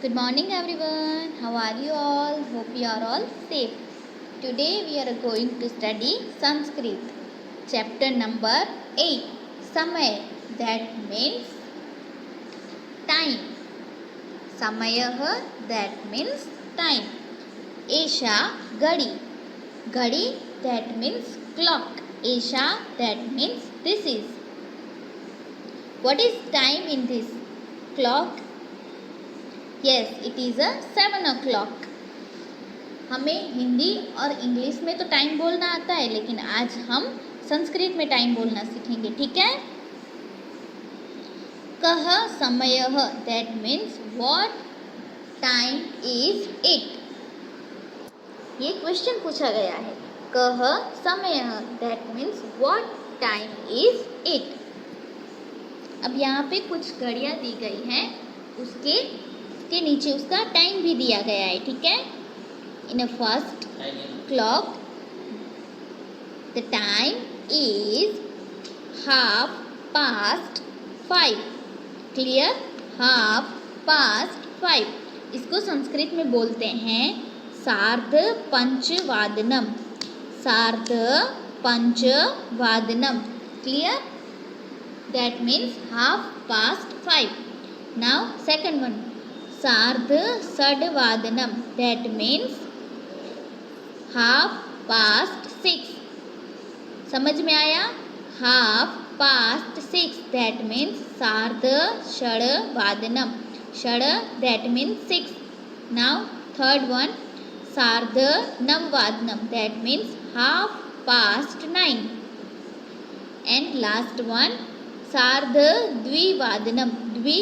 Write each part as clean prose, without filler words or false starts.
Good morning everyone. How are you all? Hope you are all safe. Today we are going to study Sanskrit. Chapter number 8. Samay. That means time. Samayah. That means time. Esha. Gadi. Gadi. That means clock. Esha. That means this is. What is time in this clock? Yes, it is a 7 o'clock. हमें हिंदी और English में तो time बोलना आता है, लेकिन आज हम संस्कृत में टाइम बोलना सीखेंगे, ठीक है। कह समयः that means what time is it. ये क्वेश्चन पूछा गया है। कह समयः that means what time is it. अब यहाँ पे कुछ घड़ियाँ दी गई हैं, उसके नीचे उसका टाइम भी दिया गया है, ठीक है। In a first clock the time is 5:30। Clear? 5:30। इसको संस्कृत में बोलते हैं सार्धपंचवादनम। सार्धपंचवादनम। Clear? That means 5:30. Now second one, सार्धषड्वादनम. That means 6:30. समझ में आया? 6:30. That means सार्धषड्वादनम. षड that means 6. Now third one, सार्धनववादनम. That means 9:30. And last one, सार्धद्विवादनम. द्वि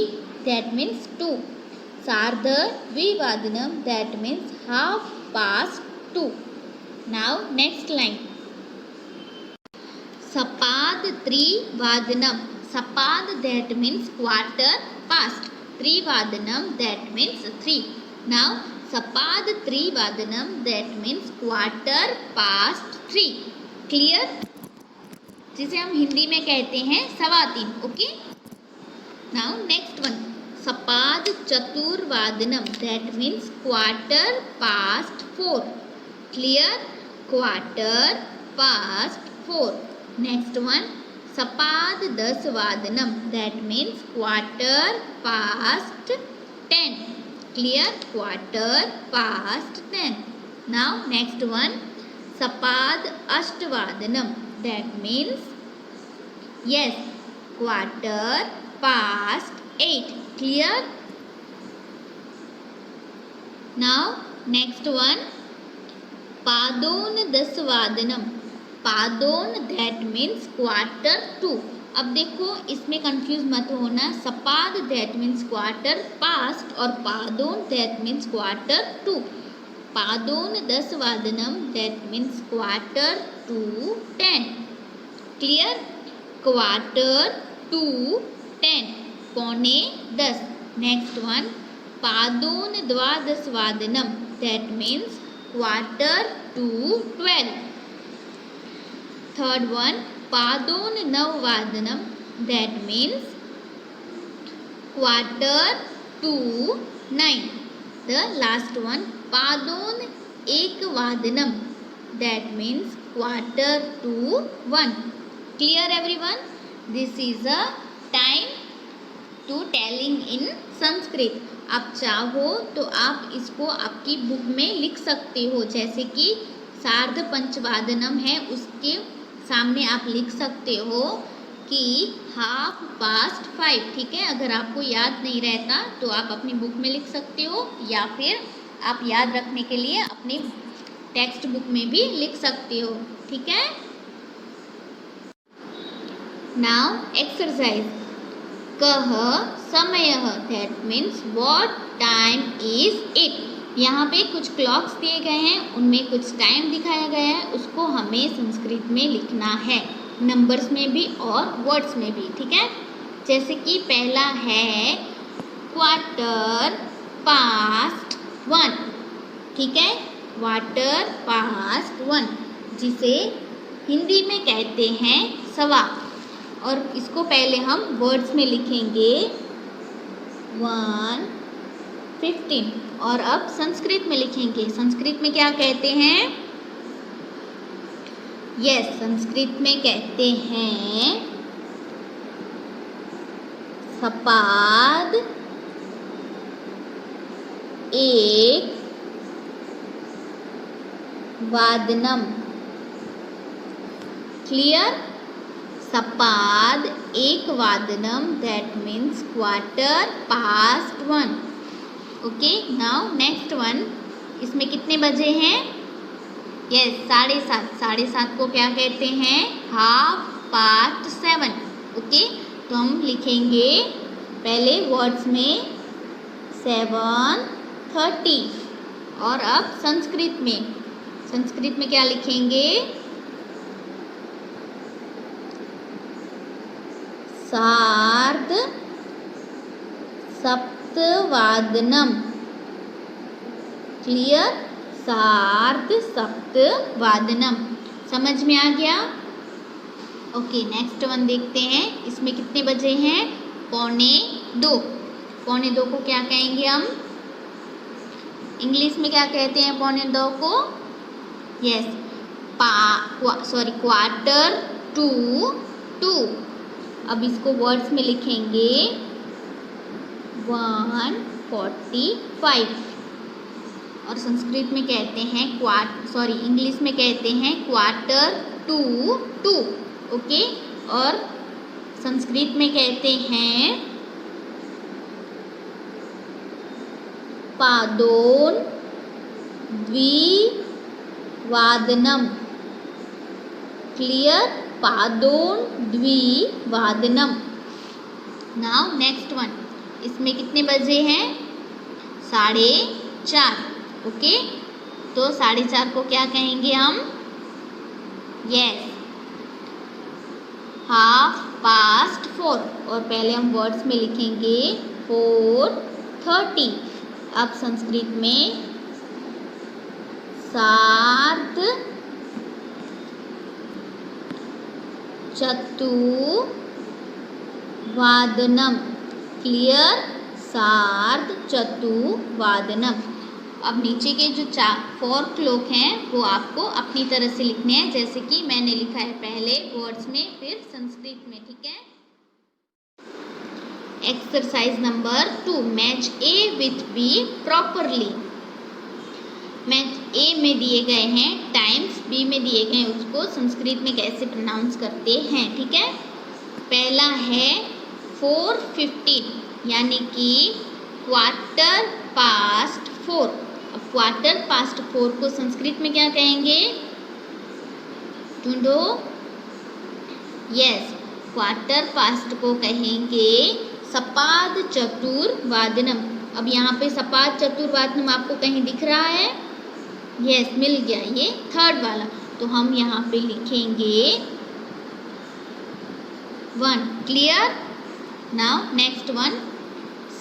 that means 2. सार्धद्विवादनम that means 2:30. Now next line, सपाद-त्रिवादनम. Sapad that means quarter past. त्रिवादनम that means 3. Now सपाद-त्रिवादनम that means quarter past 3. Clear? जिसे हम हिंदी में कहते हैं 3:15. Okay. Now next one, सपाद-चतुर्वादनम. That means quarter past 4. Clear? quarter past 4. Next one, सपाद-10वादनम. That means quarter past 10. Clear? quarter past 10. Now next one, सपाद-अष्टवादनम. That means yes, quarter past 8. Clear? Now next one, पादोन-दशवादनम. पादोन that means quarter 2. अब देखो, इसमें confuse मत होना. सपाद that means quarter past और पादोन that means quarter 2. पादोन-दशवादनम that means quarter to 10. Clear? quarter to 10. पौने 10. Next one, पादोन-द्वादशवादनम. That means quarter to 12. Third one, पादोन-नववादनम. That means quarter to 9. The last one, पादोन-एकवादनम. That means quarter to 1. Clear everyone? This is a time to telling in Sanskrit. आप चाहो तो आप इसको आपकी book में लिख सकते हो, जैसे कि सार्धपंचवादनम है, उसके सामने आप लिख सकते हो कि 5:30. ठीक है? अगर आपको याद नहीं रहता तो आप अपनी बुक में लिख सकते हो, या फिर आप याद रखने के लिए अपनी टेक्स्ट बुक में भी लिख सकते हो. ठीक है? नाउ एक्सरसाइज, कह समयः. That means what time is it. यहाँ पे कुछ क्लॉक्स दिए गए हैं, उनमें कुछ टाइम दिखाया गया है, उसको हमें संस्कृत में लिखना है, नंबर्स में भी और वर्ड्स में भी. ठीक है? जैसे कि पहला है quarter past 1. ठीक है? quarter past 1, जिसे हिंदी में कहते हैं सवा. और इसको पहले हम वर्ड्स में लिखेंगे. 1 15। और अब संस्कृत में लिखेंगे। संस्कृत में क्या कहते हैं? यस, संस्कृत में कहते हैं सपाद एक वादनम। क्लियर? सपाद एक वादनम, that means quarter past 1। Okay, now next one. इसमें कितने बजे हैं? यस, 7:30। 7:30 को क्या कहते हैं? Half past 7। ओके, तो हम लिखेंगे पहले वर्ड्स में 7:30। और अब संस्कृत में क्या लिखेंगे? सार्ध सप्तवादनम। क्लियर? सार्ध सप्तवादनम। समझ में आ गया? ओके, नेक्स्ट वन देखते हैं। इसमें कितने बजे हैं? 1:45। 1:45 को क्या कहेंगे हम? इंग्लिश में क्या कहते हैं 1:45 को? Yes, quarter to 2। अब इसको वर्ड्स में लिखेंगे 1:45। और संस्कृत में कहते हैं इंग्लिश में कहते हैं क्वार्टर टू 2। ओके, और संस्कृत में कहते हैं पादोन द्विवादनम। क्लियर? पादोन द्विवादनम। Now next one. इसमें कितने बजे हैं? 4:30। ओके, तो 4:30 को क्या कहेंगे हम? Yes, half past 4। और पहले हम वर्ड्स में लिखेंगे 4:30। अब संस्कृत में सार्ध चतुर्वादनम। क्लियर? सार्ध चतुर्वादनम। अब नीचे के जो 4 क्लॉक हैं वो आपको अपनी तरह से लिखने हैं, जैसे कि मैंने लिखा है पहले वर्ड्स में, फिर संस्कृत में। ठीक है? Exercise number 2, match A with B properly. Match A में दिए गए हैं टाइम्स, बी में दिए गए हैं उसको संस्कृत में कैसे प्रोनाउंस करते हैं। ठीक है? पहला है 4:15, यानी कि क्वार्टर पास्ट 4। अब क्वार्टर पास्ट 4 को संस्कृत में क्या कहेंगे? ढूंढो। यस, क्वार्टर पास्ट को कहेंगे सपाद चतुर्वादनम। अब यहाँ पे सपाद चतुर्वादनम आपको कहीं दिख रहा है? यस, मिल गया, ये 3rd वाला। तो हम यहाँ पे लिखेंगे 1। क्लियर? Now next one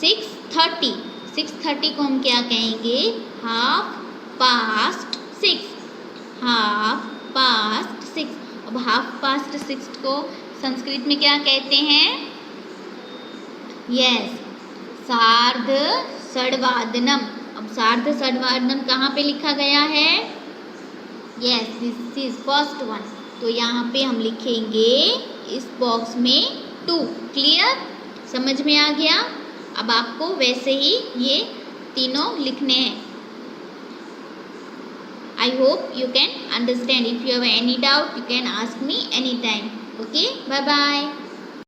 6:30। 6:30 को हम क्या कहेंगे? Half past 6। Half past 6। अब हाफ पास्ट 6 को संस्कृत में क्या कहते हैं? यस, सार्ध षड्वादनम। अब सार्ध षड्वादनम कहाँ पे लिखा गया है? Yes, this is first one. तो यहाँ पे हम लिखेंगे इस बॉक्स में 2। क्लियर? समझ में आ गया? अब आपको वैसे ही ये तीनों लिखने हैं। I hope you can understand. If you have any doubt, you can ask me anytime. Okay, bye bye.